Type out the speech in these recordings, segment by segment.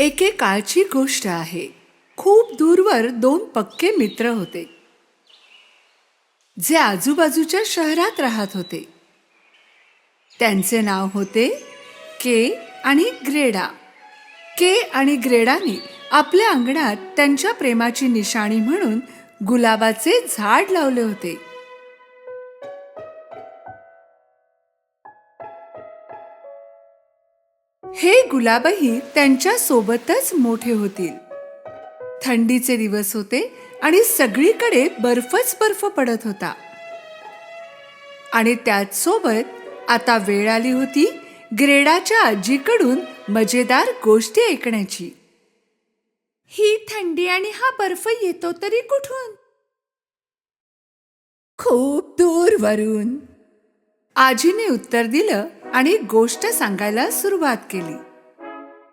एकेकाळची गोष्ट आहे. खूप दूरवर दोन पक्के मित्र होते, जे आजूबाजूच्या शहरात राहत होते. त्यांचे नाव होते के आणि ग्रेडा. के आणि ग्रेडाने आपल्या अंगणात त्यांच्या प्रेमाची निशाणी म्हणून गुलाबाचे झाड लावले होते. हे गुलाबही त्यांच्या सोबतच मोठे होतील. थंडीचे दिवस होते आणि सगळीकडे बर्फच बर्फ पडत होता. आणि त्याच सोबत आता वेळ आली होती ग्रेडाच्या आजीकडून मजेदार गोष्टी ऐकण्याची. ही थंडी आणि हा बर्फ येतो तरी कुठून? खूप दूरवरून, आजीने उत्तर दिलं आणि गोष्ट सांगायला सुरुवात केली.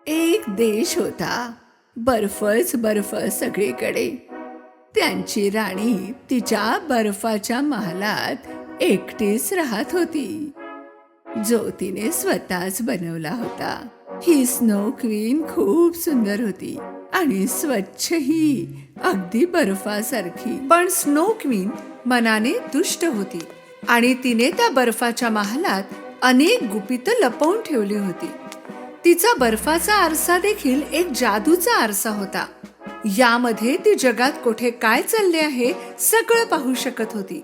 एक देश होता, बर्फच बर्फ सगळीकडे. त्यांची राणी तिच्या बर्फाच्या महालात एकटीच राहत होती, जो तिने स्वतःच बनवला होता. ही स्नो क्वीन खूप सुंदर होती आणि स्वच्छही, अगदी बर्फासारखी. पण स्नो क्वीन मनाने दुष्ट होती आणि तिने त्या बर्फाच्या महालात अनेक गुपितं लपवून ठेवली होती. तिचा बर्फाचा आरसा देखील एक जादूचा आरसा होता. यामध्ये ती जगात कुठे काय चालले आहे सगळं पाहू शकत होती.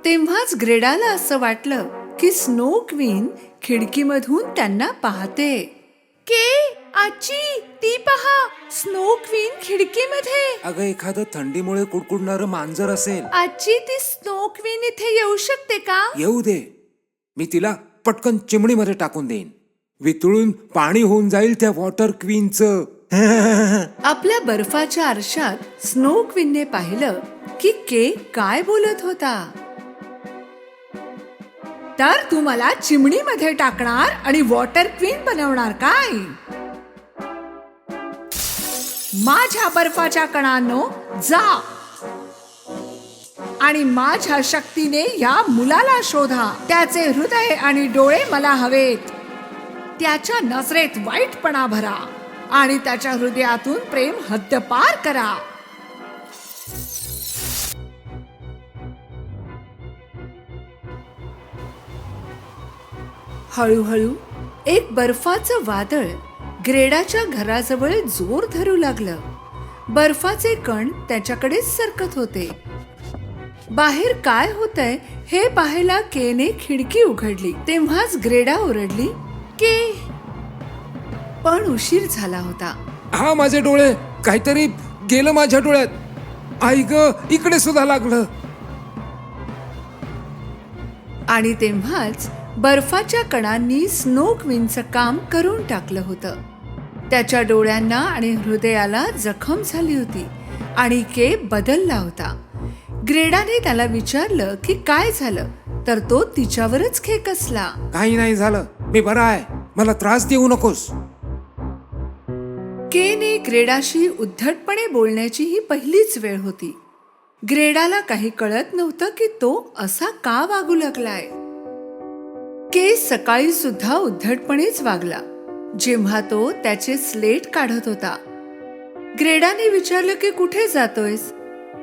तेव्हाच ग्रेडाला असं वाटलं की स्नो क्वीन खिडकीमधून त्यांना पाहते. के आजी, ती पहा, स्नो क्वीन खिडकीमध्ये. अगं, एखादं थंडीमुळे कुडकुडणारं मांजर असेल. आजी, ती स्नो क्वीन इथे येऊ शकते का? येऊ दे, मी तिला पटकन चिमणीमध्ये टाकून देईन. वितळून पाणी होऊन जाईल त्या वॉटर क्वीनचं. आपल्या बर्फाच्या आरशात स्नो क्वीनने पाहिलं की के काय बोलत होता. तर तू मला चिमणीमध्ये टाकणार आणि वॉटर क्वीन बनवणार काय? माझ्या बर्फाच्या कणांनो, जा आणि माझ्या शक्तीने या मुलाला शोधा. त्याचे हृदय आणि डोळे मला हवेत. त्याच्या नजरेत वाईटपणा भरा आणि त्याच्या हृदयातून प्रेम हद्दपार करा. हळूहळू एक बर्फाचं वादळ ग्रेडाच्या घराजवळ जोर धरू लागलं. बर्फाचे कण त्याच्याकडे सरकत होते. बाहेर काय होतंय हे पाहायला केने खिडकी उघडली. तेव्हाच ग्रेडा ओरडली, के. पण उशीर झाला होता. हा, माझे डोळे, काहीतरी गेलं माझ्या डोळ्यात. आई ग, इकडे सुद्धा लागलं. आणि तेव्हाच बर्फाच्या कणांनी स्नो क्वीनचं काम करून टाकलं होतं. त्याच्या डोळ्यांना आणि हृदयाला जखम झाली होती आणि के बदलला होता. ग्रेडाने त्याला विचारलं की काय झालं, तर तो तिच्यावरच खेकसला. काही नाही झालं, मी बरा आहे, मला त्रास देऊ नकोस. केने ग्रेडाशी उद्धटपणे बोलण्याची ही पहिलीच वेळ होती. ग्रेडाला काही कळत नव्हतं की तो असा का वागू लागलाय. के सकाळी सुद्धा उद्धटपणेच वागला जेव्हा तो त्याचे स्लेट काढत होता. ग्रेडाने विचारलं की कुठे जातोयस.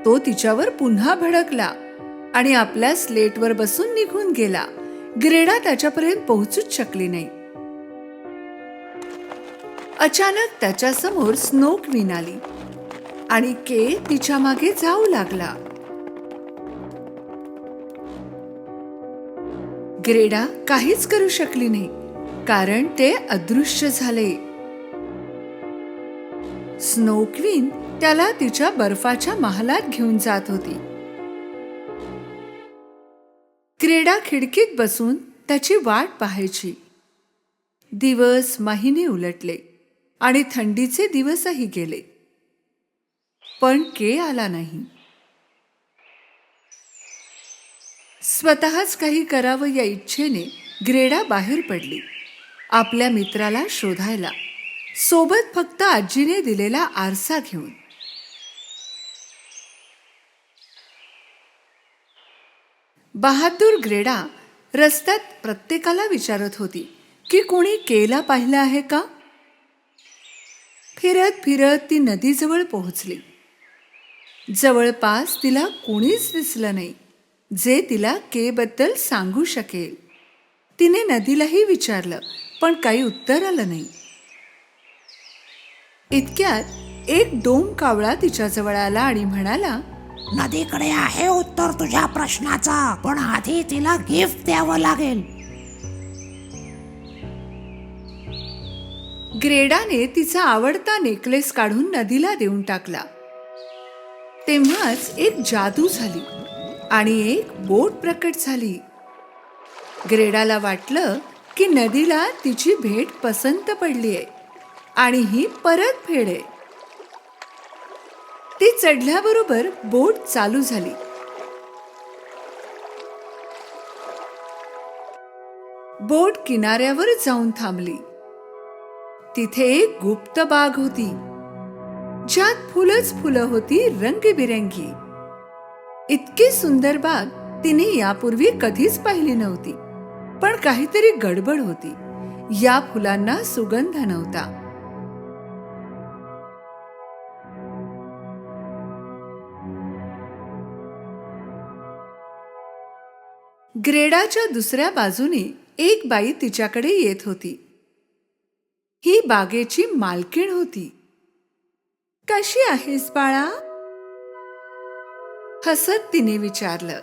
तो तिच्यावर पुन्हा भडकला आणि आपल्या स्लेटवर बसून निघून गेला. ग्रेडा त्याच्यापर्यंत पोहोचूच शकली नाही. अचानक त्याच्या समोर स्नो क्वीन आली आणि के तिच्या मागे जाऊ लागला. ग्रेडा काहीच करू शकली नाही, कारण ते अदृश्य झाले. स्नो क्वीन त्याला तिच्या बर्फाच्या महालात घेऊन जात होती. ग्रेडा खिडकीत बसून त्याची वाट पाहायची. दिवस महिने उलटले आणि थंडीचे दिवसही गेले, पण के आला नाही. स्वतःच काही करावं या इच्छेने ग्रेडा बाहेर पडली आपल्या मित्राला शोधायला, सोबत फक्त आजीने दिलेला आरसा घेऊन. बहादूर ग्रेडा रस्त्यात प्रत्येकाला विचारत होती की कोणी केला पाहिलं आहे का. फिरत फिरत ती नदीजवळ पोहोचली. जवळपास तिला कोणीच दिसलं नाही जे तिला केबद्दल सांगू शकेल. तिने नदीलाही विचारलं पण काही उत्तर आलं नाही. इतक्यात एक डोम कावळा तिच्याजवळ आला आणि म्हणाला, नदीकडे आहे उत्तर तुझ्या प्रश्नाचा, पण आधी तिला गिफ्ट द्यावं लागेल. ग्रेडाने तिचा आवडता नेकलेस काढून नदीला देऊन टाकला. तेव्हाच एक जादू झाली आणि एक बोट प्रकट झाली. ग्रेडाला वाटलं की नदीला तिची भेट पसंत पडलीये आणि ही परत फेड आहे. ती चढल्याबरोबर बोट चालू झाली. बोट किनाऱ्यावर जाऊन थांबली. तिथे एक गुप्त बाग होती ज्यात फुलंच फुलं होती रंगीबिरंगी. इतकी सुंदर बाग तिने यापूर्वी कधीच पाहिली नव्हती. पण काहीतरी गडबड होती. या फुलांना सुगंध नव्हता. ग्रेडाच्या दुसऱ्या बाजूने एक बाई तिच्याकडे येत होती. ही बागेची मालकीण होती. कशी आहेस बाळा? हसत तिने विचारलं.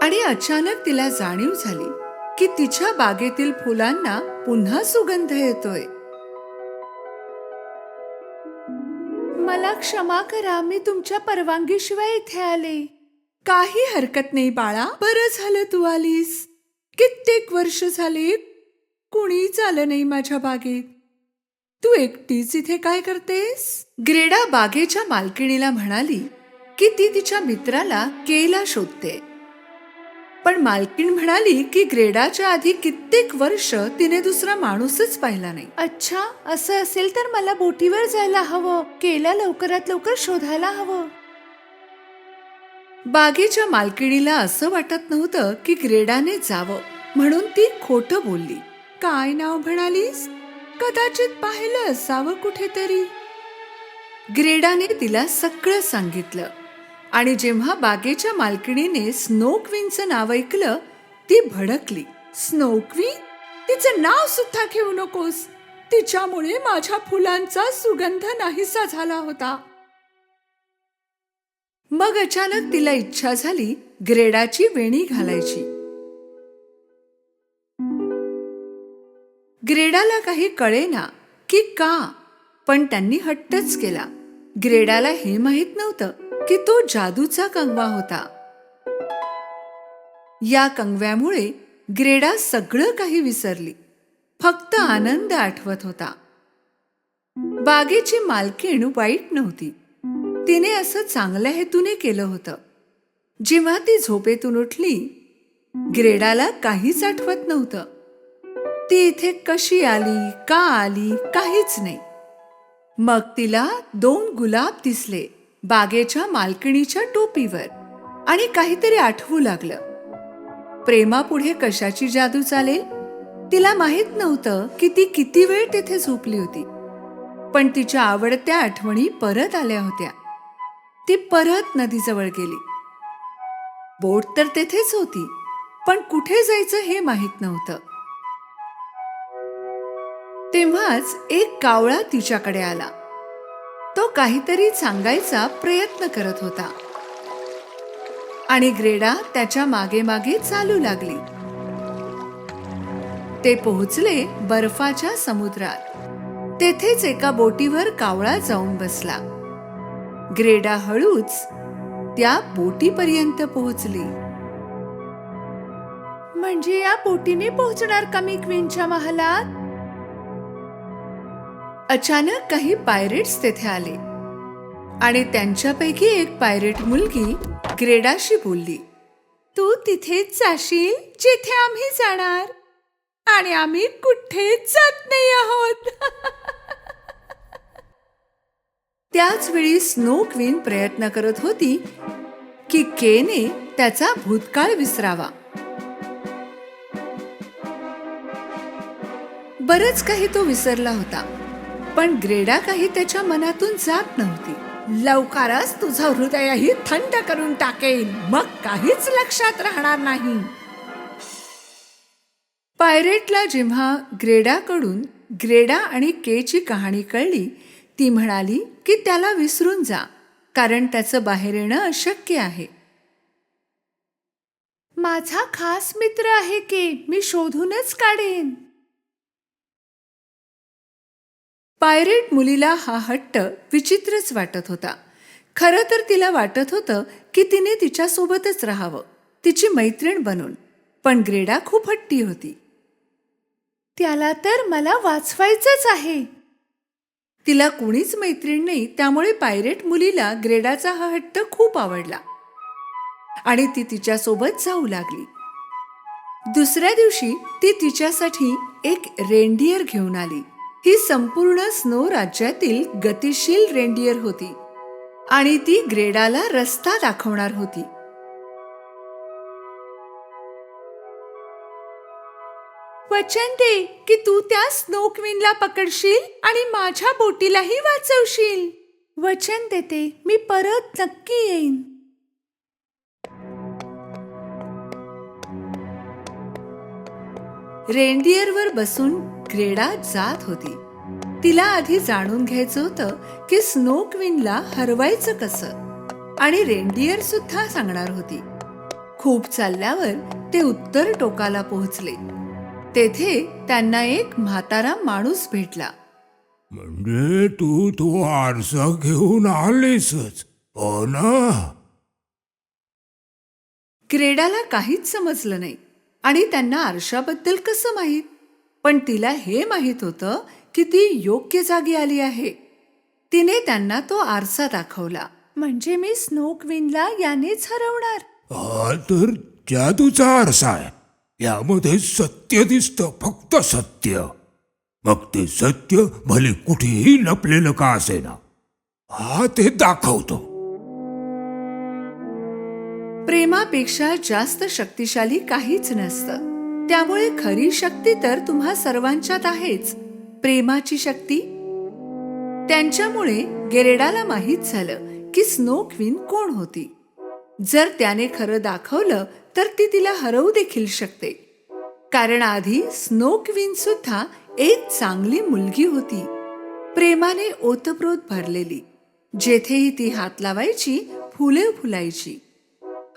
आणि अचानक तिला जाणीव झाली की तिच्या बागेतील फुलांना पुन्हा सुगंध येतोय. मला क्षमा करा, मी तुमच्या परवानगीशिवाय इथे आले. काही हरकत नाही बाळा, बरं झालं तू आलीस. कित्येक वर्ष झाले कुणीच आलं नाही माझ्या बागेत. तू एकटीच इथे काय करतेस? ग्रेडा बागेच्या मालकिणीला म्हणाली की ती तिच्या मित्राला केला शोधते. पण मालकीण म्हणाली की ग्रेडाच्या आधी कित्येक वर्ष तिने दुसरा माणूसच पाहिला नाही. अच्छा, असं असेल तर मला बोटीवर जायला हवं. केला लवकरात लवकर शोधायला हवं. बागेच्या मालकिणीला असं वाटत नव्हतं की ग्रेडाने जावं, म्हणून ती खोटं बोलली. काय नाव म्हणालीस? कदाचित पाहिलं असावं कुठेतरी. ग्रेडाने तिला सगळं सांगितलं आणि जेव्हा बागेच्या मालकिणीने स्नोक्वीनचं नाव ऐकलं ती भडकली. स्नोक्वीन? तिचं नाव सुद्धा घेऊ नकोस. तिच्यामुळे माझ्या फुलांचा सुगंध नाहीसा झाला होता. मग अचानक तिला इच्छा झाली ग्रेडाची वेणी घालायची. ग्रेडाला काही कळेना की का, पण त्यांनी हट्टच केला. ग्रेडाला हे माहित नव्हतं की तो जादूचा कंगवा होता. या कंगव्यामुळे ग्रेडा सगळं काही विसरली. फक्त आनंद आठवत होता. बागेची मालकीण वाईट नव्हती. तिने असं चांगल्या हेतूने केलं होतं. जेव्हा ती झोपेतून उठली, ग्रेडाला काहीच आठवत नव्हतं. ती इथे कशी आली, का आली, काहीच नाही. मग तिला 2 गुलाब दिसले बागेच्या मालकिणीच्या टोपीवर आणि काहीतरी आठवू लागलं. प्रेमापुढे कशाची जादू चालेल? तिला माहित नव्हतं की ती किती वेळ तिथे झोपली होती. पण तिच्या आवडत्या आठवणी परत आल्या होत्या. ती परत नदीजवळ गेली. बोट तर तेथेच होती, पण कुठे जायचं हे माहित नव्हतं. तेव्हाच एक कावळा तिच्याकडे आला. तो काहीतरी सांगायचा प्रयत्न करत होता आणि ग्रेडा त्याच्या मागे मागे चालू लागली. ते पोहोचले बर्फाच्या समुद्रात. तेथेच एका बोटीवर कावळा जाऊन बसला. ग्रेडा हळूच त्या बोटीपर्यंत पोहोचली. म्हणजे या बोटीने पोहोचणार का मी क्वीनच्या महालात? अचानक काही पायरेट्स तेथे आले आणि त्यांच्यापैकी एक पायरेट मुलगी ग्रेडाशी बोलली. तू तिथेच जाशील जिथे आम्ही जाणार आणि आम्ही कुठेच जात नाही आहोत. त्याच वेळी स्नो क्वीन प्रयत्न करत होती की केने त्याचा भूतकाळ विसरावा. बरंच काही तो विसरला होता, पण ग्रेडा काही त्याच्या मनातून जात नव्हती. लवकरच तुझं हृदयही थंड करून टाकेन, मग काहीच लक्षात राहणार नाही. पायरेटला जेव्हा ग्रेडाकडून ग्रेडा आणि केची कहाणी कळली, ती म्हणाली की त्याला विसरून जा, कारण त्याचं बाहेर येणं अशक्य आहे. माझा खास मित्र आहे के, मी शोधूनच काढेन. पायरेट मुलीला हा हट्ट विचित्रच वाटत होता. खरं तर तिला वाटत होतं की तिने तिच्यासोबतच राहावं, तिची मैत्रीण बनून. पण ग्रेडा खूप हट्टी होती. त्याला तर मला वाचवायचंच आहे. तिला कुणीच मैत्रीण नाही, त्यामुळे पायरेट मुलीला ग्रेडाचा हा हट्ट खूप आवडला आणि ती तिच्यासोबत जाऊ लागली. दुसऱ्या दिवशी ती तिच्यासाठी एक रेनडियर घेऊन आली. ही संपूर्ण स्नो राज्यातील गतिशील रेनडियर होती आणि ती ग्रेडाला रस्ता दाखवणार होती. वचन दे की तू त्या स्नो क्वीनला पकडशील आणि माझ्या बोटीलाही वाचवशील. वचन देते, मी परत नक्की येईन. रेनडियरवर बसून ग्रेडा जात होती. तिला आधी जाणून घ्यायचं होतं की स्नो क्वीनला हरवायचं कसं, आणि रेनडियर सुद्धा सांगणार होती. खूप चालल्यावर ते उत्तर टोकाला पोहोचले. तेथे त्यांना एक म्हातारा माणूस भेटला. म्हणजे तू तो आरसा घेऊन आलीसच, हो ना? ग्रेडाला काहीच समजलं नाही आणि त्यांना आरशाबद्दल कसं माहीत, पण तिला हे माहीत होतं की ती योग्य जागी आली आहे. तिने त्यांना तो आरसा दाखवला. म्हणजे मी स्नो क्वीनला यानेच हरवणार. हा तर जादूचा आरसा आहे. यामध्ये सत्य दिसतं, फक्त सत्य. मग ते सत्य भले कुठेही लपलेलं का असेना, हा ते दाखवतो. प्रेमापेक्षा जास्त शक्तिशाली काहीच नसतं. त्यामुळे खरी शक्ती तर तुम्हा सर्वांच्यात आहेच, प्रेमाची शक्ती. त्यांच्यामुळे गेरेडाला माहीत झालं की स्नो क्वीन कोण होती. जर त्याने खरं दाखवलं तर ती तिला हरवू देखील शकते, कारण आधी स्नो क्वीन सुद्धा एक चांगली मुलगी होती, प्रेमाने ओतप्रोत भरलेली. जेथेही ती हात लावायची फुले फुलायची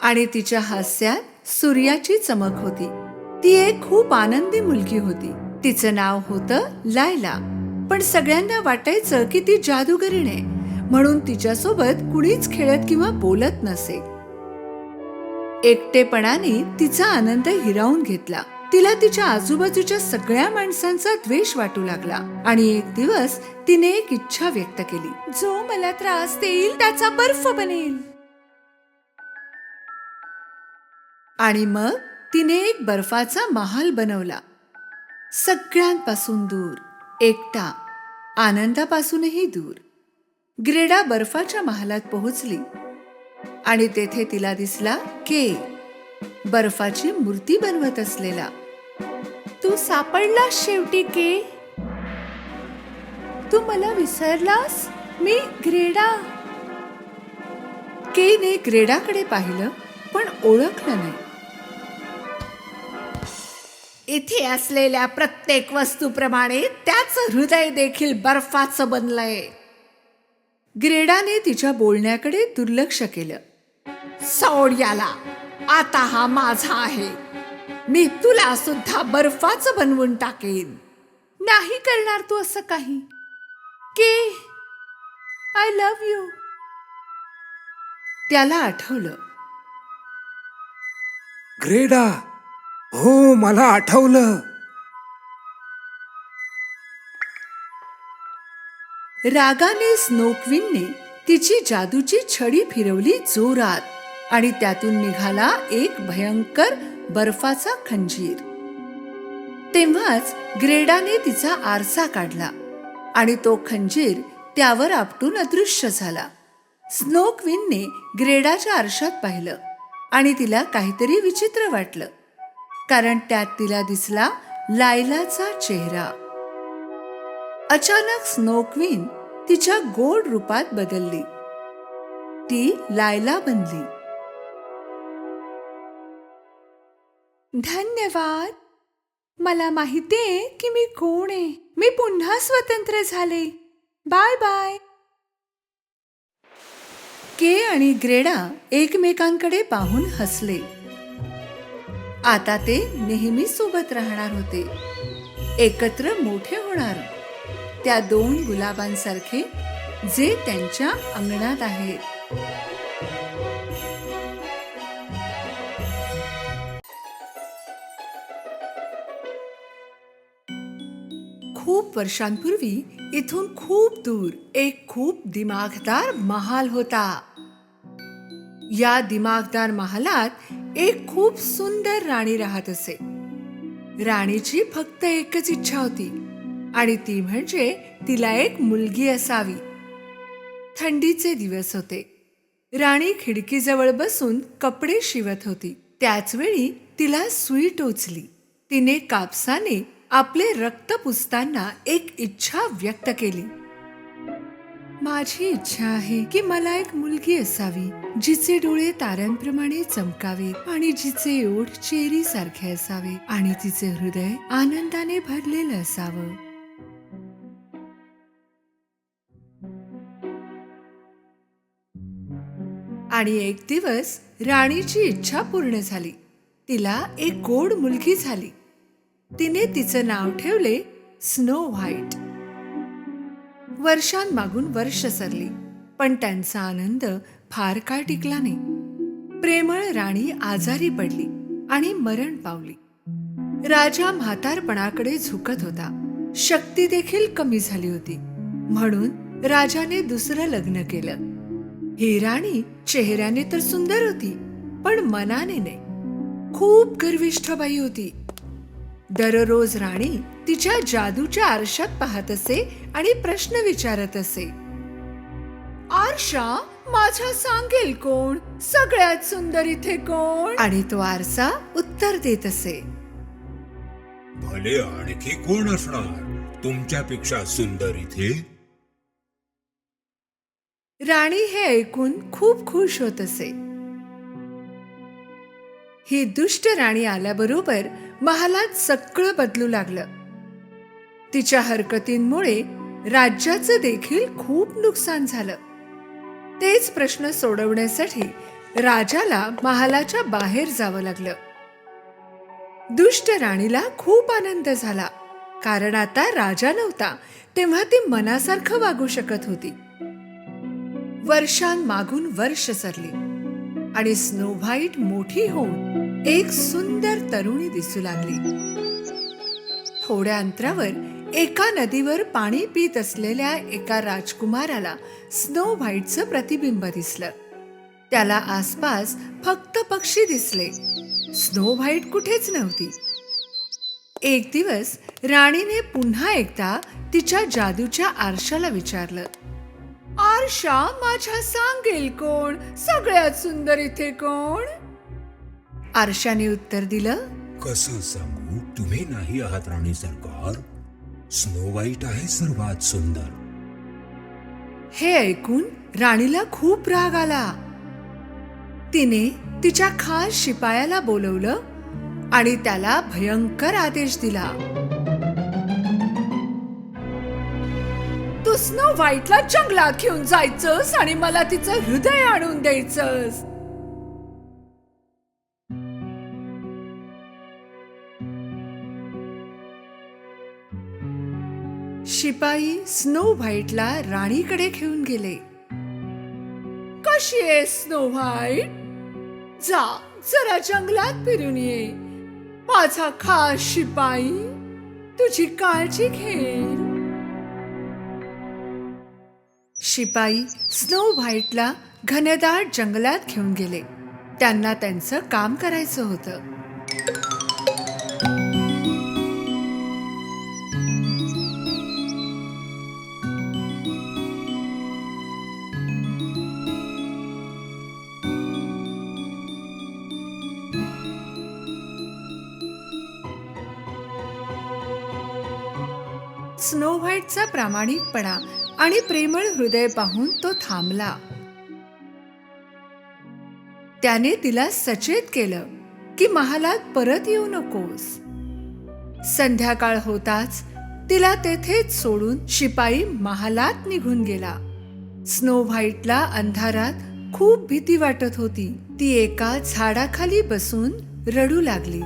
आणि तिच्या हास्यात सूर्याची चमक होती. ती एक खूप आनंदी मुलगी होती. तिचं नाव होतं लायला. पण सगळ्यांना वाटायचं की ती जादूगरीण आहे, म्हणून तिच्यासोबत कुणीच खेळत किंवा बोलत नसे. एकटेपणाने तिचा आनंद हिरावून घेतला. तिला तिच्या आजूबाजूच्या सगळ्या माणसांचा द्वेष वाटू लागला आणि एक दिवस तिने एक इच्छा व्यक्त केली. जो मला त्रास देईल त्याचा बर्फ बनेल. आणि मग तिने एक बर्फाचा महाल बनवला. सगळ्यांपासून दूर, एकटा, आनंदापासूनही दूर. ग्रेडा बर्फाच्या महालात पोहोचली आणि तेथे तिला दिसला के, बर्फाची मूर्ती बनवत असलेला. तू सापडलास शेवटी के. तू मला विसरलास. मी ग्रेडा. केने ग्रेडाकडे पाहिलं पण ओळखलं नाही. इथे असलेल्या प्रत्येक वस्तूप्रमाणे त्याचं हृदय देखील बर्फाचं बनलंय. ग्रेडाने तिच्या बोलण्याकडे दुर्लक्ष केलं. सोड याला, आता हा माझा आहे. मी तुला सुद्धा बर्फाचं बनवून टाकेन. नाही करणार तू असं काही. के, आय लव्ह यू. त्याला आठवलं. ग्रेडा, हो मला आठवलं. रागाने स्नो क्वीनने तिची जादूची छडी फिरवली जोरात आणि त्यातून निघाला एक भयंकर बर्फाचा खंजीर. तेव्हाच ग्रेडाने तिचा आरसा काढला आणि तो खंजीर त्यावर आपटून अदृश्य झाला. स्नो क्वीनने ग्रेडाच्या आरशात पाहिलं आणि तिला काहीतरी विचित्र वाटलं, कारण त्यात तिला दिसला लायलाचा चेहरा. अचानक स्नो क्वीन तिच्या गोड रूपात बदलली. ती लायला बनली. धन्यवाद. मला माहितीये की मी कोण आहे. मी पुन्हा स्वतंत्र झाले. Bye bye. के आणि ग्रेडा एकमेकांकडे पाहून हसले. आता ते नेहमी सोबत राहणार होते, एकत्र मोठे होणार, त्या 2 गुलाबांसारखे जे त्यांच्या अंगणात आहेत. खूप वर्षांपूर्वी इथून खूप दूर एक खूप दिमागदार महाल होता. या दिमागदार महालात एक खूप सुंदर राणी राहत असे. राणीची फक्त एकच इच्छा होती आणि ती म्हणजे तिला एक मुलगी असावी. थंडीचे दिवस होते. राणी खिडकीजवळ बसून कपडे शिवत होती. त्याच वेळी तिला सुई टोचली. तिने कापसाने आपले रक्त पुसताना एक इच्छा व्यक्त केली. माझी इच्छा आहे की मला एक मुलगी असावी, जिचे डोळे ताऱ्यांप्रमाणे चमकावे आणि जिचे ओठ चेरी सारखे असावे आणि तिचे हृदय आनंदाने भरलेलं असावं. आणि एक दिवस राणीची इच्छा पूर्ण झाली. तिला एक गोड मुलगी झाली. तिने तिचं नाव ठेवले स्नो व्हाईट. वर्षांमागून वर्ष सरली, पण त्यांचा आनंद फार काळ टिकला नाही. प्रेमळ राणी आजारी पडली आणि मरण पावली. राजा म्हातारपणाकडे झुकत होता. शक्ती देखील कमी झाली होती, म्हणून राजाने दुसरं लग्न केलं. ही राणी चेहऱ्याने तर सुंदर होती, पण मनाने नाही. खूप गर्विष्ठ बाई होती. दररोज राणी तिच्या जादूच्या आरशात पाहत असे आणि प्रश्न विचारत असे. आरशा, माझ्या सांगेल कोण? सगळ्यात सुंदर इथे कोण? आणि तो आरसा उत्तर देत असे. भले आणखी कोण असणार तुमच्यापेक्षा सुंदर इथे? राणी हे ऐकून खूप खुश होत असे. ही दुष्ट राणी आल्याबरोबर महालात सगळं बदलू लागलं. तिच्या हरकतींमुळे राज्याचं देखील खूप नुकसान झालं. तेच प्रश्न सोडवण्यासाठी राजाला महालाच्या बाहेर जावं लागलं. दुष्ट राणीला खूप आनंद झाला, कारण आता राजा नव्हता, तेव्हा ती मनासारखं वागू शकत होती. वर्षांमागून वर्ष सरली आणि स्नो व्हाईट मोठी होऊन एक सुंदर तरुणी दिसू लागली. थोड्या अंतरावर एका नदीवर पाणी पीत असलेल्या एका राजकुमाराला स्नो व्हाईटचं प्रतिबिंब दिसलं. त्याला आसपास फक्त पक्षी दिसले. स्नो व्हाईट कुठेच नव्हती. एक दिवस राणीने पुन्हा एकदा तिच्या जादूच्या आरशाला विचारलं. आरशा, माझ्या सांगेल कोण? सगळ्यात सुंदर इथे कोण? आरशाने उत्तर दिलं. कसं सांगू, तुम्ही नाही आहात राणी सरकार. स्नो व्हाईट आहे सर्वात सुंदर. हे ऐकून राणीला खूप राग आला. तिने तिच्या खास शिपायाला बोलवलं आणि त्याला भयंकर आदेश दिला. तू स्नो व्हाईटला जंगलात घेऊन जायचंस आणि मला तिचं हृदय आणून द्यायचंस. शिपाई स्नो व्हाईटला राणीकडे घेऊन गेले. कशी आहे स्नो व्हाईट? जा, जरा जंगलात फिरून ये. माझा खास शिपाई तुझी काळजी घेईल. शिपाई स्नो व्हाईटला घनदाट जंगलात घेऊन गेले. त्यांना त्यांचं काम करायचं होतं. स्नो व्हाईटचा प्रामाणिकपणा आणि प्रेमळ हृदय पाहून तो थांबला. त्याने तिला सचेत केलं की महालात परत येऊ नकोस. संध्याकाळ होताच तिला तेथेच सोडून शिपाई महालात निघून गेला. स्नो व्हाईटला अंधारात खूप भीती वाटत होती. ती एका झाडाखाली बसून रडू लागली.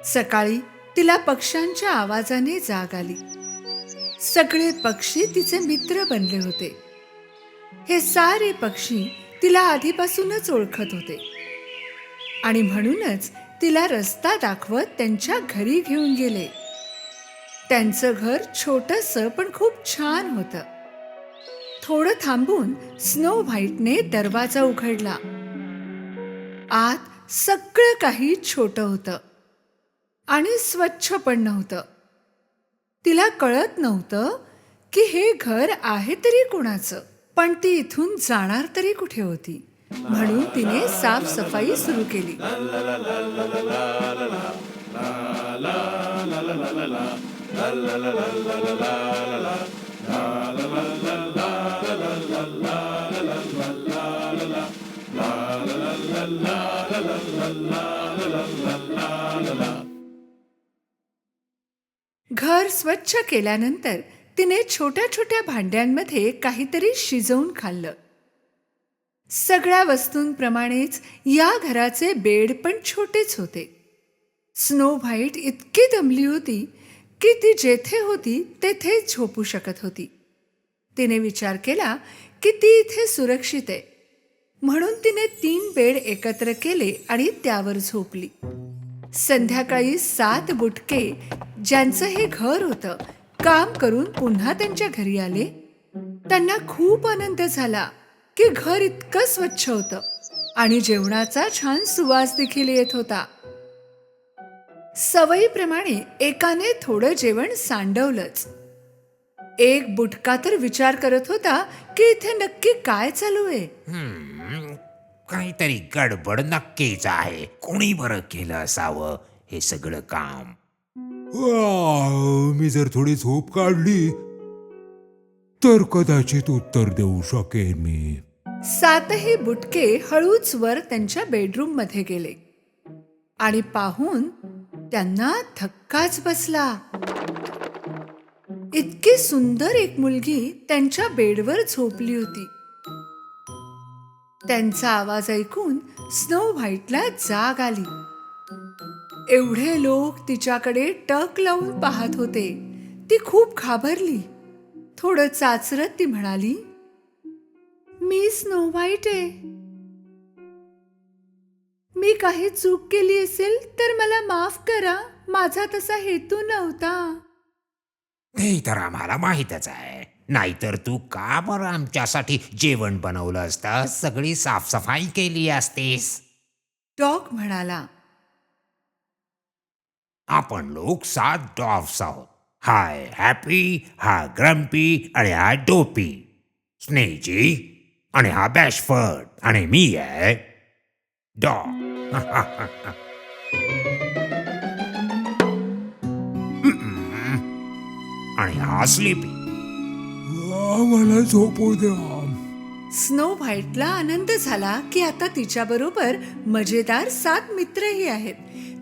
सकाळी तिला पक्ष्यांच्या आवाजाने जाग आली. सगळे पक्षी तिचे मित्र बनले होते. हे सारे पक्षी तिला आधीपासूनच ओळखत होते आणि म्हणूनच तिला रस्ता दाखवत त्यांच्या घरी घेऊन गेले. त्यांचं घर छोटंसं पण खूप छान होतं. थोडं थांबून स्नो व्हाईटने दरवाजा उघडला. आत सगळं काही छोटं होतं आणि स्वच्छ पण नव्हतं. तिला कळत नव्हतं की हे घर आहे तरी कोणाचं, पण ती इथून जाणार तरी कुठे होती. म्हणून तिने साफसफाई सुरू केली. घर स्वच्छ केल्यानंतर तिने छोट्या छोट्या भांड्यांमध्ये काहीतरी शिजवून खाल्लं. सगळ्या वस्तूंप्रमाणेच या घराचे बेड पण छोटेच होते. स्नो व्हाईट इतकी दमली होती की ती जेथे होती तेथे झोपू शकत होती. तिने विचार केला की ती इथे सुरक्षित आहे, म्हणून तिने 3 बेड एकत्र केले आणि त्यावर झोपली. संध्याकाळी 7 बुटके ज्यांचं हे घर होतं काम करून पुन्हा त्यांच्या घरी आले. त्यांना खूप आनंद झाला की घर इतकं स्वच्छ होतं आणि जेवणाचा छान सुवास देखील येत होता. सवयीप्रमाणे एकाने थोडं जेवण सांडवलंच. एक बुटका तर विचार करत होता की इथे नक्की काय चालू आहे. काहीतरी गडबड नक्कीच आहे. कोणी बरं केलं असावं हे सगळं काम. मी जर थोडी झोप काढली तर कदाचित उत्तर देऊ शकेन मी. 7ही बुटके हळूच वर त्यांच्या बेडरूम मध्ये गेले आणि पाहून त्यांना धक्काच बसला. इतकी सुंदर एक मुलगी त्यांच्या बेडवर झोपली होती. त्यांचा आवाज ऐकून स्नो व्हाईटला जाग आली. एवढे लोक तिच्याकडे टक लावून पाहत होते. ती खूप घाबरली. थोडं चाचरत ती म्हणाली, मी स्नो व्हाईट आहे. मी काही चूक केली असेल तर मला माफ करा. माझा तसा हेतू नव्हता. ते तर आम्हाला माहीतच आहे. नाहीतर तू का बरं आमच्यासाठी जेवण बनवलं असतं, सगळी साफसफाई केली असतेस. डॉग म्हणाला, आपण लोक 7 डॉग्स आहोत. हाय हॅपी, हा ग्रम्पी आणि हा डोपी, स्नेजी आणि हा बॅशफर्ड आणि मी आहे डॉग. आणि हा स्लीपी. मला झोपू द्या. स्नो व्हाईटला आनंद झाला की आता तिच्याबरोबर मजेदार 7 मित्रही आहेत.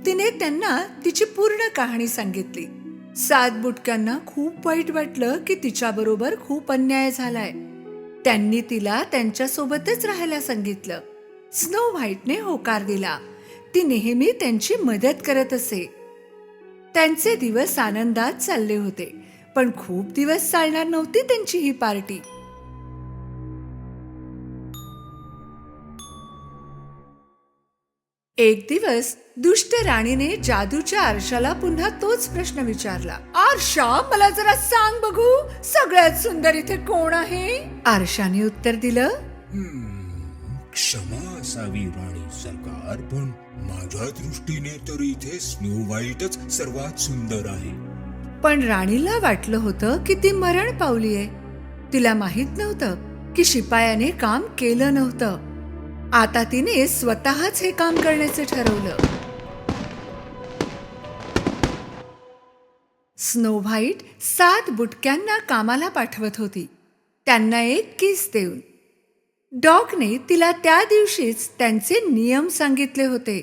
तिने त्यांना तिची पूर्ण कहाणी सांगितली. 7 बुटक्यांना खूप वाईट वाटलं की तिच्याबरोबर खूप अन्याय झालाय. त्यांनी तिला त्यांच्यासोबतच राहायला सांगितलं. स्नो व्हाईटने होकार दिला. ती नेहमी त्यांची मदत करत असे. त्यांचे दिवस आनंदात चालले होते, पण खूप दिवस चालणार नव्हती त्यांची ही पार्टी. एक दिवस दुष्ट राणीने जादूच्या आरशाला पुन्हा तोच प्रश्न विचारला. आरशा, मला जरा सांग बघू, सगळ्यात सुंदर इथे कोण आहे? आरशाने उत्तर दिलं, क्षमा असावी राणी सरकार, पण माझ्या दृष्टीने तर इथे स्नो व्हाईटच सर्वात सुंदर आहे. पण राणीला वाटलं होतं की ती मरण पावलीये. तिला माहित नव्हतं की शिपायाने काम केलं नव्हतं. आता तिने स्वतःच हे काम करण्याचे ठरवलं. स्नो व्हाईट 7 बुटक्यांना कामाला पाठवत होती, त्यांना एक किस देऊन. डॉगने तिला त्या दिवशीच त्यांचे नियम सांगितले होते.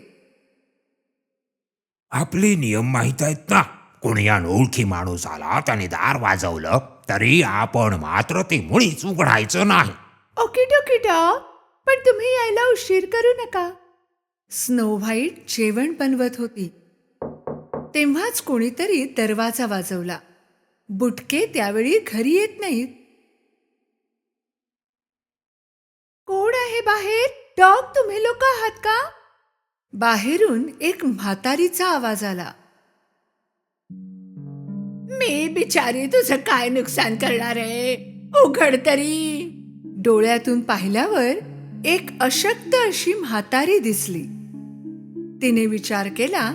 आपले नियम माहीत आहेत ना. कोणी अनोळखी माणूस आला, त्याने दार वाजवलं तरी आपण मात्र ते मुळीच उघडायचं नाही. ओके टोके डॉग, पण तुम्ही यायला उशीर करू नका. स्नो व्हाईट जेवण बनवत होती. तेव्हाच कोणीतरी दरवाजा वाजवला. बुटके त्यावेळी घरी येत नाहीत. कोण आहे बाहेर? डॉग, तुम्ही लोक आहात का? बाहेरून एक म्हातारीचा आवाज आला. मी बिचारी तुझं काय नुकसान करणार आहे, उघड तरी. डोळ्यातून पाहिल्यावर एक अशक्त अशी म्हातारी दिसली. तिने विचार केला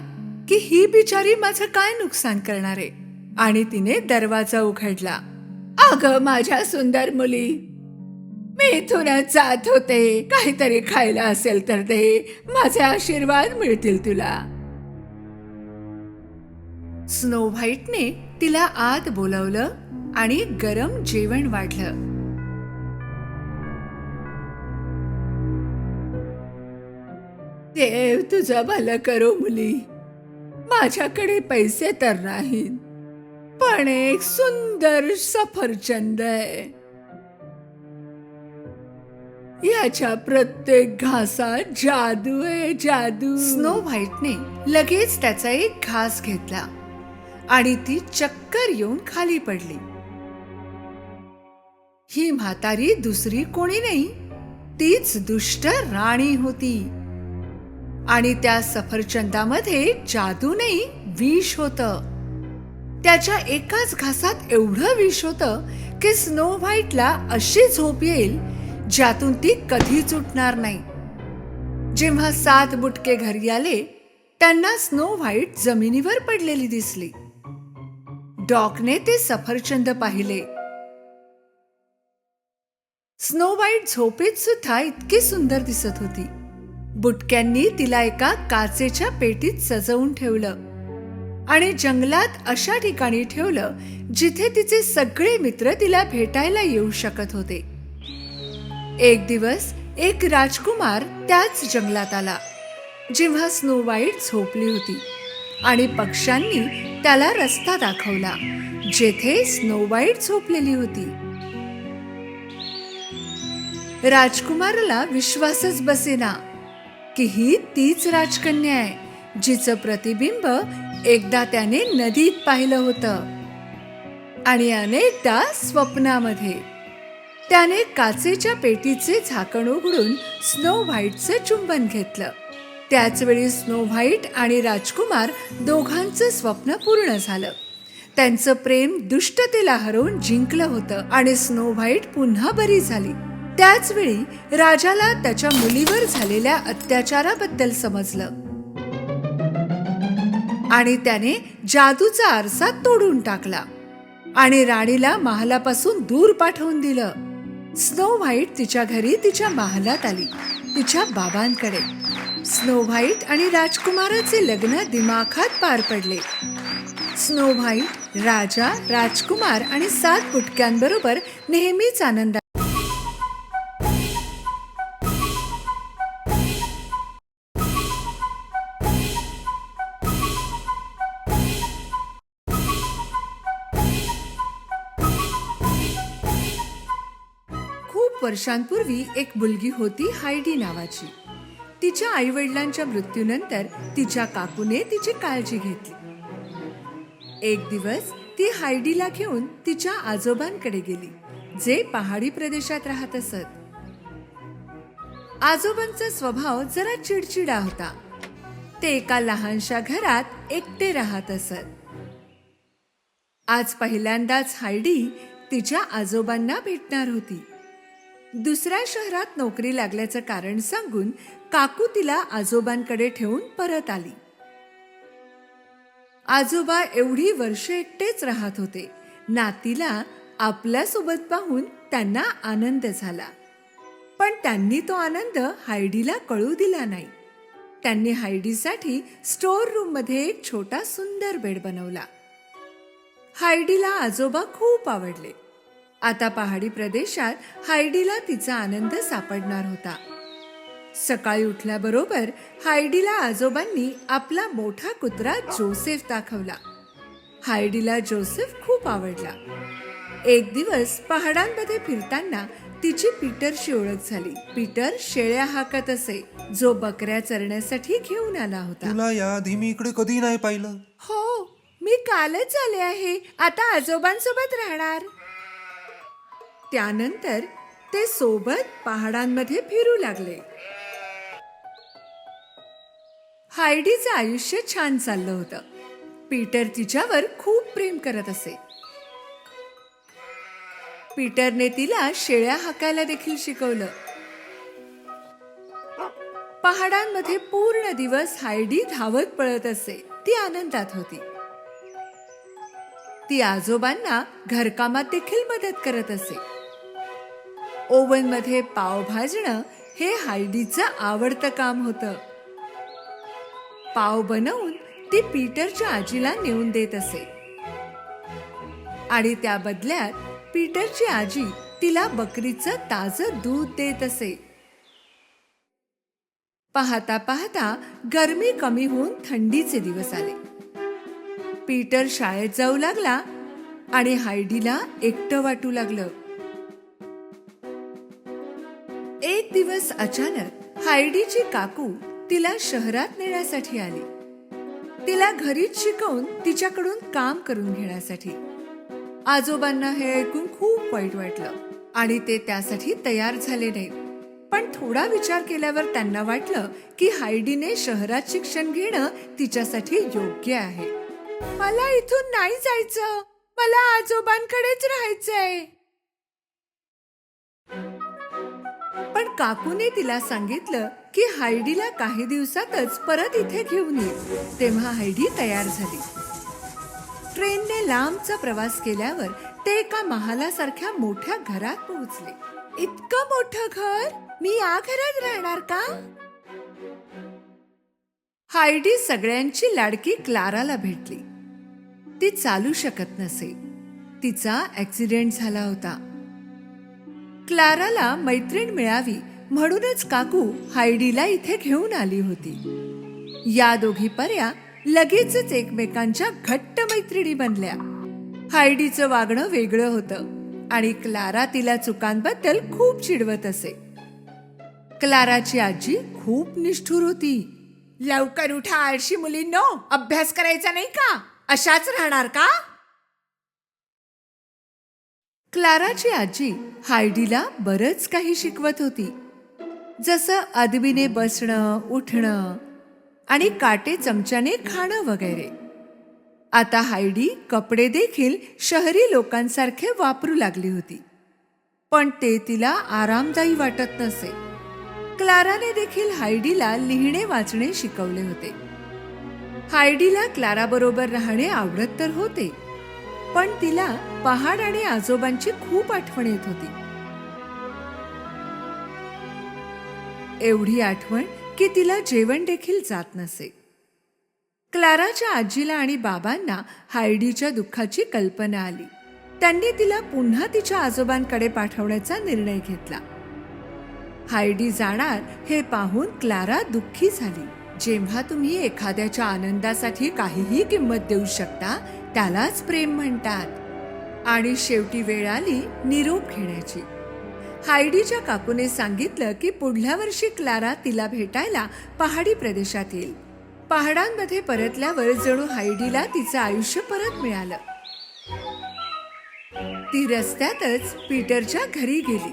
की ही बिचारी माझं काय नुकसान करणार आहे, आणि तिने दरवाजा उघडला. अगं माझ्या सुंदर मुली, मी इथूनच जात होते, काहीतरी खायला असेल तर दे, माझे आशीर्वाद मिळतील तुला. स्नो व्हाईटने तिला आत बोलावलं आणि गरम जेवण वाढलं. देव तुझं भलं करो मुली. माझ्याकडे पैसे तर नाहीत, पण एक सुंदर सफरचंद आहे. याच्या प्रत्येक घासात जादू आहे, जादू. स्नो व्हाईटने लगेच त्याचा एक घास घेतला आणि ती चक्कर येऊन खाली पडली. ही म्हातारी दुसरी कोणी नाही, तीच दुष्ट राणी होती. आणि त्या सफरचंदामध्ये जादू नाही, विष होतं. त्याच्या एकाच घासात एवढं विष होतं की स्नो व्हाईटला अशी झोप येईल ज्यातून ती कधीच उठणार नाही. जेव्हा 7 बुटके घरी आले, त्यांना स्नो व्हाईट जमिनीवर पडलेली दिसली. डॉगने ते सफरचंद पाहिले. स्नो व्हाईट झोपेत सुद्धा इतकी सुंदर दिसत होती. बुटक्यांनी तिला एका काचेच्या पेटीत सजवून ठेवलं आणि जंगलात अशा ठिकाणी ठेवलं जिथे तिचे सगळे मित्र तिला भेटायला येऊ शकत होते. एक दिवस एक राजकुमार त्याच जंगलात आला जेव्हा स्नो व्हाईट झोपली होती, आणि पक्ष्यांनी त्याला रस्ता दाखवला जेथे स्नो व्हाईट झोपलेली होती. राजकुमाराला विश्वासच बसेना की ही तीच राजकन्या आहे जिचं प्रतिबिंब एकदा त्याने नदीत पाहिलं होतं, आणि अनेकदा स्वप्नामध्ये. त्याने काचेच्या पेटीचे झाकण उघडून स्नो व्हाईटचं चुंबन घेतलं. त्याच वेळी स्नो व्हाईट आणि राजकुमार दोघांचं स्वप्न पूर्ण झालं. त्यांचं प्रेम दुष्टतेला हरवून जिंकलं होतं आणि स्नो व्हाईट पुन्हा बरी झाली. त्याच वेळी राजाला त्याच्या मुलीवर झालेल्या अत्याचाराबद्दल समजलं आणि त्याने जादूचा आरसा तोडून टाकला आणि राणीला महालापासून दूर पाठवून दिलं. स्नो व्हाईट तिच्या घरी तिच्या महालात आली, तिच्या बाबांकडे. स्नो व्हाईट आणि राजकुमाराचे लग्न दिमाखात पार पडले. स्नो व्हाईट राजा, राजकुमार आणि 7 बुटक्यांबरोबर नेहमीच आनंद. खूप वर्षांपूर्वी एक मुलगी होती हायडी नावाची. तिच्या आईवडिलांच्या मृत्यूनंतर तिच्या काकूने तिची काळजी घेतली. एक दिवस ती हायडीला घेऊन तिच्या आजोबांकडे गेली, जे पहाडी प्रदेशात राहत असत. आजोबांचा स्वभाव जरा चिडचिडा होता. ते एका लहानशा घरात एकटे राहत असत. आज पहिल्यांदाच हायडी तिच्या आजोबांना भेटणार होती. दुसऱ्या शहरात नोकरी लागल्याचं कारण सांगून काकू तिला आजोबांकडे ठेवून परत आली. आजोबा एवढी वर्ष एकटेच राहत होते. नातीला आपल्या सोबत पाहून त्यांना आनंद झाला, पण त्यांनी तो आनंद हायडीला कळू दिला नाही. त्यांनी हायडीसाठी स्टोर रूम मध्ये एक छोटा सुंदर बेड बनवला. हायडीला आजोबा खूप आवडले. आता पहाडी प्रदेशात हायडीला तिचा आनंद सापडणार होता. सकाळी उठल्याबरोबर हायडीला आजोबांनी आपला मोठा कुत्रा जोसेफ दाखवला. हायडीला जोसेफ खूप आवडला. एक दिवस पहाडांमध्ये फिरताना तिची पीटरशी ओळख झाली. पीटर शेळ्या हाकत असे, जो बकऱ्या चरण्यासाठी घेऊन आला होता. तुला याआधी मी इकडे कधी नाही पाहिलं. हो, मी कालच आले आहे. आता आजोबांसोबत राहणार. त्यानंतर ते सोबत पहाडांमध्ये फिरू लागले. हायडीचं आयुष्य छान चाललं होतं. पीटर तिच्यावर खूप प्रेम करत असे. पीटरने तिला शेळ्या हाकायला देखील शिकवलं. पहाडांमध्ये पूर्ण दिवस हायडी धावत पळत असे. ती आनंदात होती. ती आजोबांना घरकामात देखील मदत करत असे. ओव्हनमध्ये पाव भाजणं हे हायडीचं आवडतं काम होतं. पाव बनवून ती पीटरच्या आजीला नेऊन देत असे आणि त्या बदल्यात पीटरची आजी तिला बकरीचं ताजं दूध देत असे. पाहता पाहता गरमी कमी होऊन थंडीचे दिवस आले. पीटर शाळेत जाऊ लागला आणि हायडीला एकटं वाटू लागलं. एक दिवस अचानक हायडीची काकू तिला शहरात नेण्यासाठी आली. तिला घरीच शिकवून तिच्याकडून काम करून घेण्यासाठी. आजोबांना हे ऐकून खूप वाईट वाटलं आणि ते त्यासाठी तयार झाले नाहीत. पण थोडा विचार केल्यावर त्यांना वाटलं की हायडीने शहरात शिक्षण घेणं तिच्यासाठी योग्य आहे. मला इथून नाही जायचं, मला आजोबांकडेच राहायचंय. पण काकूने तिला सांगितलं की हायडीला काही दिवसातच परत इथे घेऊन ये. तेव्हा हायडी तयार झाली. ट्रेनने लांबचा प्रवास केल्यावर ते एका महालासारख्या मोठ्या घरात पोहोचले. इतकं मोठं घर, मी या घरात राहणार का? हायडी सगळ्यांची लाडकी क्लाराला भेटली. ती चालू शकत नसे. तिचा ऍक्सिडेंट झाला होता. क्लाराला मैत्रीण मिळावी म्हणूनच काकू हायडीला इथे घेऊन आली होती. या दोघी पऱ्या लगेचच एकमेकांच्या घट्ट मैत्रिणी बनल्या. हायडीचं वागणं वेगळं होतं आणि क्लारा तिला चुकांबद्दल खूप चिडवत असे. क्लाराची आजी खूप निष्ठुर होती. लवकर उठा आळशी मुलींनो, अभ्यास करायचा नाही का? अशाच राहणार का? क्लाराची आजी हायडीला बरंच काही शिकवत होती, जसं अदबीने बसणं, उठणं आणि काटे चमच्याने खाणं वगैरे. आता हायडी कपडे देखील शहरी लोकांसारखे वापरू लागली होती, पण ते तिला आरामदायी वाटत नसे. क्लाराने देखील हायडीला लिहिणे वाचणे शिकवले होते. हायडीला क्लाराबरोबर राहणे आवडत तर होते, पण तिला पहाड आणि आजोबांची खूप आठवण येत होती. एवढी आठवण की तिला जेवण देखील जात नसे. क्लाराच्या आजीला आणि बाबांना हायडीच्या दुःखाची कल्पना आली. त्यांनी तिला पुन्हा तिच्या आजोबांकडे पाठवण्याचा निर्णय घेतला. हायडी जाणार हे पाहून क्लारा दुःखी झाली. जेव्हा तुम्ही एखाद्याच्या आनंदासाठी काहीही किंमत देऊ शकता त्यालाच प्रेम म्हणतात. आणि शेवटी वेळ आली निरोप घेण्याची. हायडीच्या काकूने सांगितलं की पुढल्या वर्षी क्लारा तिला भेटायला पहाडी प्रदेशात येईल. पहाडांमध्ये परतल्यावर जणू हायडीला तिचं आयुष्य परत मिळालं. ती रस्त्यातच पीटरच्या घरी गेली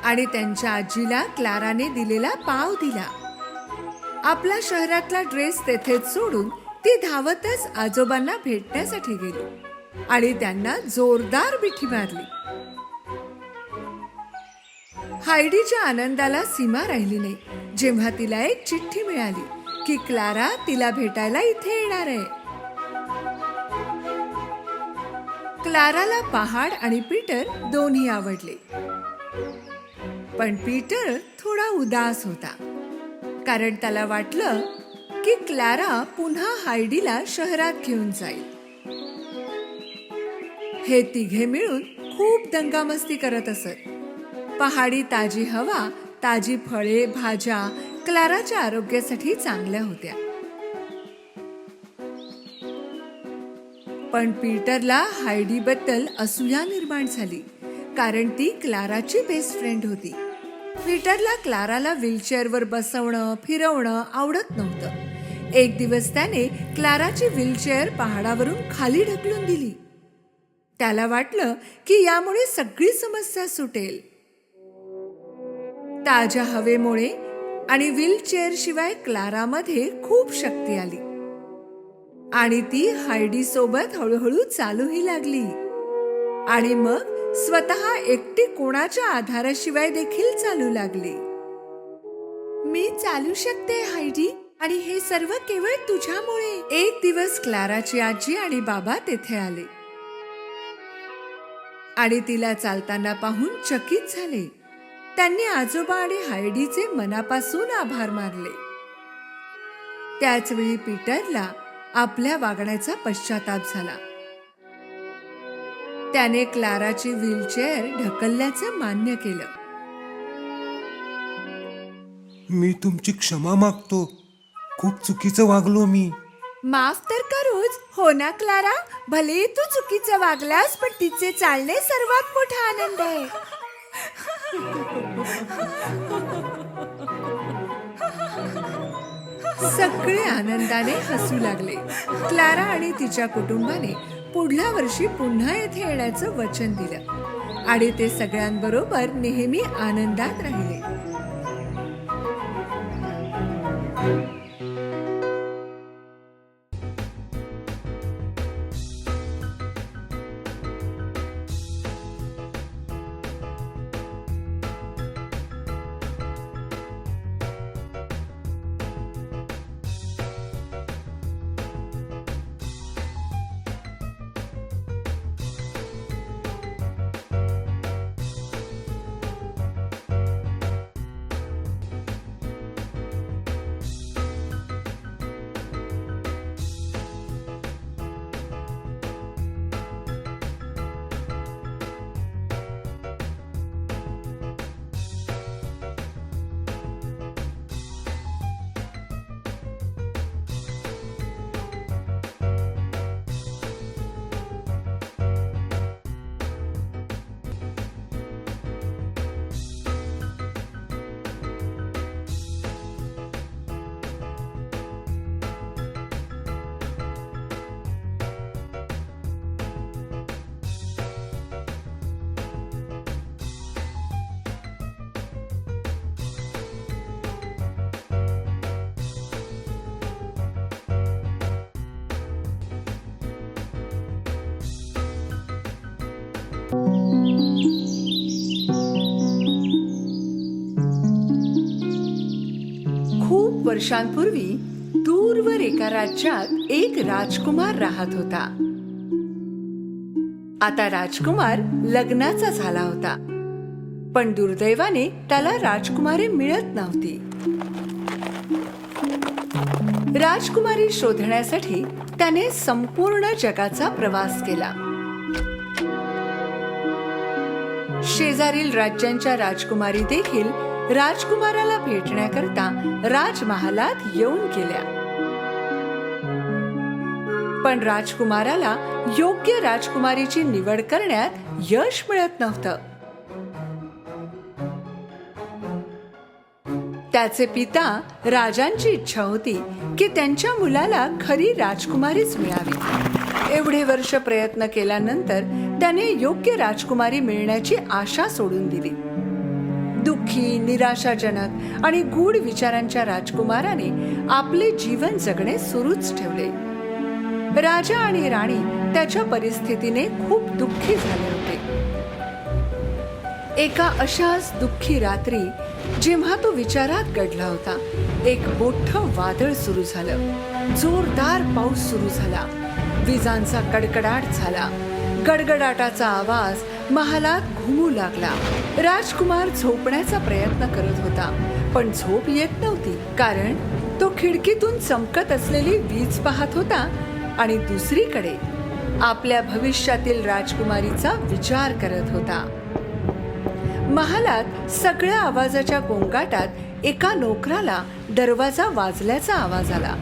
आणि त्यांच्या आजीला क्लाराने दिलेला पाव दिला. आपला शहरातला ड्रेस तेथेच सोडून ती धावतच आजोबांना भेटण्यासाठी गेली आणि त्यांना जोरदार मिठी मारली. हायडीच्या आनंदाला सीमा राहिली नाही जेव्हा तिला एक चिठ्ठी मिळाली की क्लारा तिला भेटायला इथे येणार आहे. क्लाराला पहाड आणि पीटर दोन्ही आवडले, पण पीटर थोडा उदास होता, कारण त्याला वाटलं की क्लारा पुन्हा हायडीला शहरात घेऊन जाईल. हे तिघे मिळून खूप दंगामस्ती करत असत. पहाडी ताजी हवा, ताजी फळे, भाज्या क्लाराच्या आरोग्यासाठी चांगल्या होत्या. पण पीटरला हायडीबद्दल असूया निर्माण झाली, कारण ती क्लाराची बेस्ट फ्रेंड होती. पीटरला क्लाराला व्हीलचेअरवर बसवणं, फिरवणं आवडत नव्हतं. एक दिवस त्याने क्लाराची व्हीलचेअर पहाडावरून खाली ढकलून दिली. त्याला वाटलं की यामुळे सगळी समस्या सुटेल. ताज्या हवेमुळे आणि व्हीलचेअर शिवाय क्लारामध्ये खूप शक्ती आली आणि ती हायडी सोबत हळूहळू चालूही लागली. आणि मग स्वतः एकटी कोणाच्या आधाराशिवाय देखील चालू लागली. मी चालू शकते हायडी, आणि हे सर्व केवळ तुझ्यामुळे. एक दिवस क्लाराची आजी आणि बाबा तेथे आले आणि तिला चालताना पाहून चकित झाले. त्यांनी आजोबा आणि हायडीचे मनापासून आभार मानले. त्याचवेळी पीटरला आपल्या वागण्याचा पश्चाताप झाला. त्याने क्लाराची व्हीलचेअर ढकलल्याचं मान्य केलं. मी तुमची क्षमा मागतो. खूप चुकीचं वागलो मी. माफ तर करूच, हो ना क्लारा? भले तू चुकीचं वागलास, पण तिचे चालणे सर्वात मोठा आनंद आहे. सगळे आनंदाने हसू लागले. क्लारा आणि तिच्या कुटुंबाने पुढल्या वर्षी पुन्हा येथे येण्याचं वचन दिलं आणि ते सगळ्यांबरोबर नेहमी आनंदात राहिले. खूप वर्षांपूर्वी दूरवर एका राज्यात एक राजकुमार राहत होता. आता राजकुमार लग्नाचा झाला होता, पण दुर्दैवाने त्याला राजकुमारी मिळत नव्हती. राजकुमारी शोधण्यासाठी त्याने संपूर्ण जगाचा प्रवास केला. शेजारील राज्यांच्या राजकुमारी देखील राजकुमाराला भेटण्याकरता राजमहालात येऊन गेल्या. पण राजकुमाराला योग्य राजकुमारीची निवड करण्यात यश मिळत नव्हतं. त्याचे पिता राजांची इच्छा होती की त्यांच्या मुलाला खरी राजकुमारीच मिळावी. एवढे वर्ष प्रयत्न केल्यानंतर त्याने योग्य राजकुमारी मिळण्याची आशा सोडून दिली. दुःखी, निराशाजनक आणि गूढ विचारांच्या राजकुमाराने आपले जीवन जगणे सुरूच ठेवले. राजा आणि राणी त्याच्या परिस्थितीने खूप दुःखी झाले होते. एका अशाच दुःखी रात्री जेव्हा तो विचारात गढला होता, एक मोठं वादळ सुरू झालं. जोरदार पाऊस सुरू झाला. विजांचा कडकडाट झाला. गडगडाटाचा आवाज महालात घुमू लागला. राजकुमार झोपण्याचा प्रयत्न करत होता, पण झोप येत नव्हती, कारण तो खिडकीतून चमकत असलेली वीज पाहत होता आणि दुसरीकडे आपल्या भविष्यातील राजकुमारीचा विचार करत होता. महालात सगळ्या आवाजाच्या गोंगाटात एका नोकराला दरवाजा वाजल्याचा आवाज आला.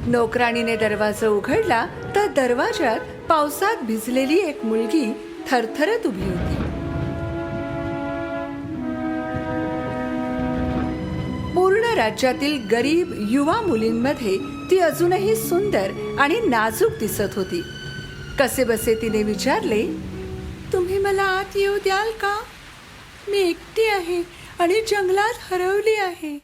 नोकराणीने दरवाजा उघडला तर दरवाजात पावसात भिजलेली एक मुलगी थरथरत उभी होती. पूर्ण राज्यातील गरीब युवा मुलींमध्ये ती अजूनही सुंदर आणि नाजूक दिसत होती. कसेबसे तिने विचारले, तुम्ही मला आत येऊ द्याल का? मी एकटी आहे आणि जंगलात हरवली आहे.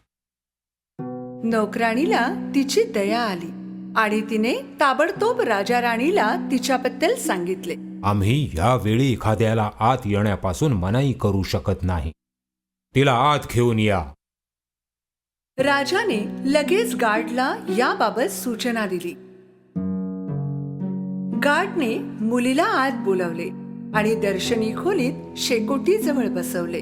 नोकराणीला तिची दया आली आणि तिने ताबडतोब राजा राणीला तिच्याबद्दल सांगितले. आम्ही यावेळी एखाद्याला आत येण्यापासून मनाई करू शकत नाही. तिला आत घेऊन या. राजाने लगेच गार्डला याबाबत सूचना दिली. गार्डने मुलीला आत बोलावले आणि दर्शनी खोलीत शेकोटीजवळ बसवले.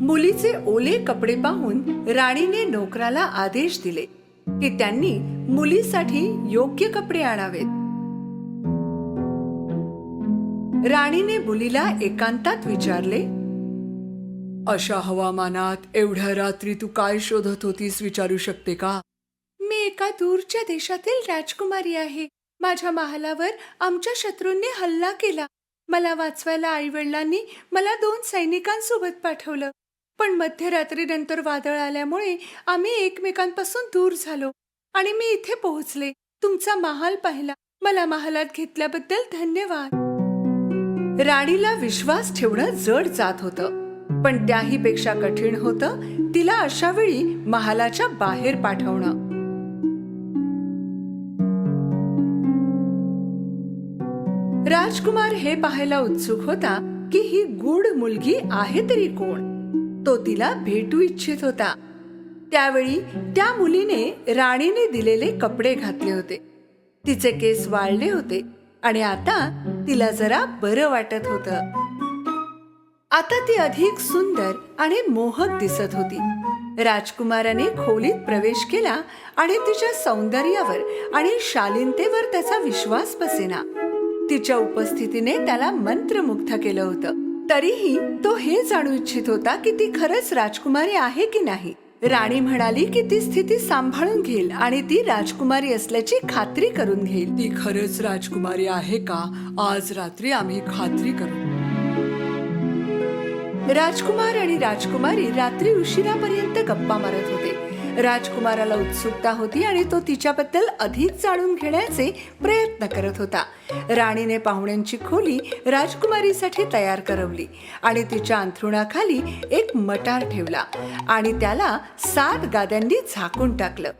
मुलीचे ओले कपडे पाहून राणीने नोकराला आदेश दिले की त्यांनी मुलीसाठी योग्य कपडे आणावेत. राणीने मुलीला एकांतात विचारले, अशा हवामानात एवढ्या रात्री तू काय शोधत होतीस विचारू शकते का? मी एका दूरच्या देशातील राजकुमारी आहे. माझ्या महालावर आमच्या शत्रूंनी हल्ला केला. मला वाचवायला आईवडिलांनी मला 2 सैनिकांसोबत पाठवलं. पण मध्यरात्रीनंतर वादळ आल्यामुळे आम्ही एकमेकांपासून दूर झालो आणि मी इथे पोहोचले. तुमचा महाल पाहिला. मला महालात घेतल्याबद्दल धन्यवाद. राणीला विश्वास ठेवणं जड जात होतं, पण त्याही पेक्षा कठीण होतं तिला अशा वेळी महालाच्या बाहेर पाठवणं. राजकुमार हे पाहायला उत्सुक होता की ही गूढ मुलगी आहे तरी कोण. तो तिला भेटू इच्छित होता. त्यावेळी त्या मुलीने राणीने दिलेले कपडे घातले होते. तिचे केस वाळले होते आणि आता तिला जरा बरं वाटत होतं. आता ती अधिक सुंदर आणि मोहक दिसत होती. राजकुमाराने खोलीत प्रवेश केला आणि तिच्या सौंदर्यावर आणि शालीनतेवर त्याचा विश्वास बसेना. तिच्या उपस्थितीने त्याला मंत्रमुग्ध केलं होतं. तरीही तो हे जाणू इच्छित होता की ती खरंच राजकुमारी आहे की नाही. राणी म्हणाली की ती स्थिती सांभाळून घेईल आणि ती राजकुमारी असल्याची खात्री करून घेईल. ती खरंच राजकुमारी आहे का? आज रात्री आम्ही खात्री करू. राजकुमार आणि राजकुमारी रात्री उशिरापर्यंत गप्पा मारत होते. राजकुमाराला उत्सुकता होती आणि तो तिच्याबद्दल अधिक जाणून घेण्याचे प्रयत्न करत होता. राणीने पाहुण्यांची खोली राजकुमारीसाठी तयार करवली आणि तिच्या अंथरुणाखाली एक मटार ठेवला आणि त्याला 7 गाद्यांनी झाकून टाकलं.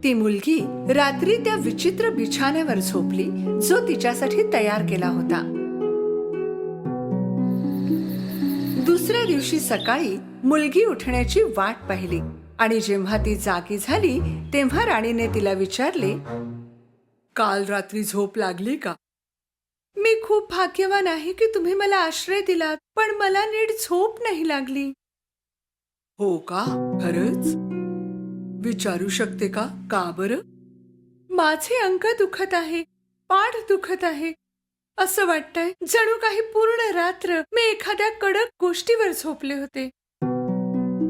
ती मुलगी रात्री त्या विचित्र बिछाण्यावर झोपली जो तिच्यासाठी तयार केला होता. दुसऱ्या दिवशी सकाळी मुलगी उठण्याची वाट पाहिली आणि जेव्हा ती जागी झाली तेव्हा राणीने तिला विचारले, काल रात्री झोप लागली का? मी खूप भाग्यवान आहे की तुम्ही मला आश्रय दिलात, पण मला नीट झोप नाही लागली. हो का? खरंच? विचारू शकते का? का बरं? माझे अंग दुखत आहे, पाठ दुखत आहे. असं वाटतंय जणू काही पूर्ण रात्र मी एखाद्या कडक गोष्टीवर झोपले होते.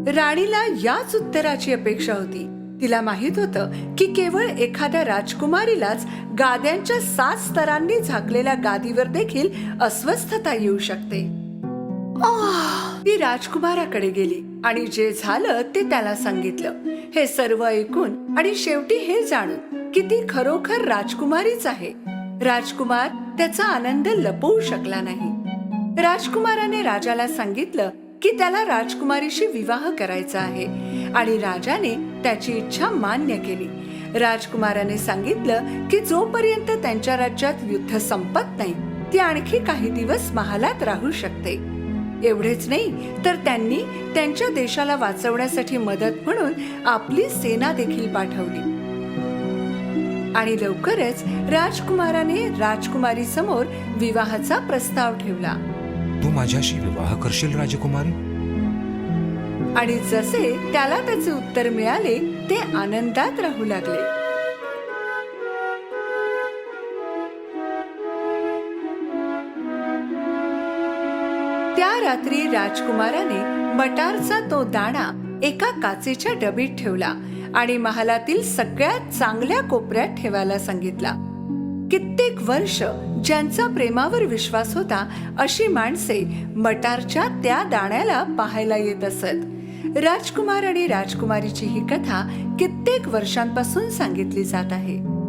राणीला याच उत्तराची अपेक्षा होती. तिला माहित होतं की केवळ एखाद्या राजकुमारीलाच गाद्यांच्या 7 स्तरांनी झाकलेल्या गादीवर देखील अस्वस्थता येऊ शकते. ती राजकुमाराकडे गेली आणि जे झालं ते त्याला सांगितलं. हे सर्व ऐकून आणि शेवटी हे जाणून की ती खरोखर राजकुमारीच आहे, राजकुमार त्याचा आनंद लपवू शकला नाही. राजकुमाराने राजाला सांगितलं की त्याला राजकुमारीशी विवाह करायचा आहे आणि राजाने त्याची इच्छा मान्य केली. राजकुमाराने सांगितलं की जोपर्यंत त्यांच्या राज्यात युद्ध संपत नाही ती आणखी काही दिवस महालात राहू शकते. एवढेच नाही तर त्यांनी त्यांच्या देशाला वाचवण्यासाठी मदत म्हणून आपली सेना देखील पाठवली. आणि लवकरच राजकुमाराने राजकुमारी समोर विवाहाचा प्रस्ताव ठेवला. तू माझ्याशी विवाह करशील राजकुमारी? आणि जसे त्याला त्याचे उत्तर मिळाले ते आनंदात राहू लागले. त्या रात्री राजकुमाराने मटारचा तो दाणा एका काचेच्या डबीत ठेवला आणि महालातील सगळ्यात चांगल्या कोपऱ्यात ठेवायला सांगितला. कित्येक वर्ष ज्यांचा प्रेमावर विश्वास होता अशी माणसे मटारच्या त्या दाण्याला पाहायला येत असत. राजकुमार आणि राजकुमारीची ही कथा कित्येक वर्षांपासून सांगितली जात आहे.